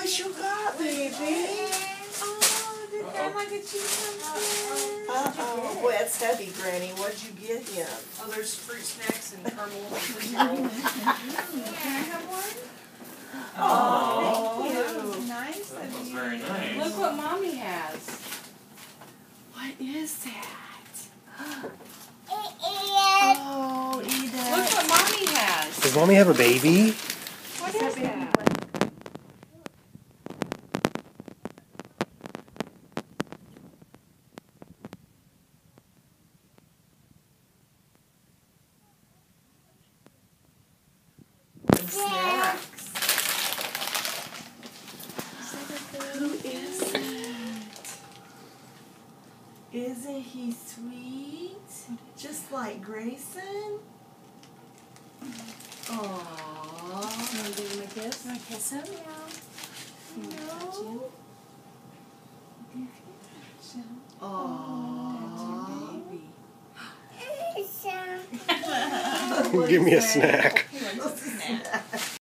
what you got, baby? Oh, did Grandma get you something? Boy, that's heavy, Granny. What'd you get him? Oh, there's fruit snacks and caramel and cookie roll. Can I have one? Oh, thank you. that was Nice That of was you. very nice. Look what Mommy has. what is that? It Oh, Edith. Look what Mommy has. Does Mommy have a baby? What is that? Snacks. Who is that? Isn't he sweet? Just like Grayson? Aww. Want to give him a kiss? Want to kiss him? No. That's Aww. your baby. It's Give me a snack.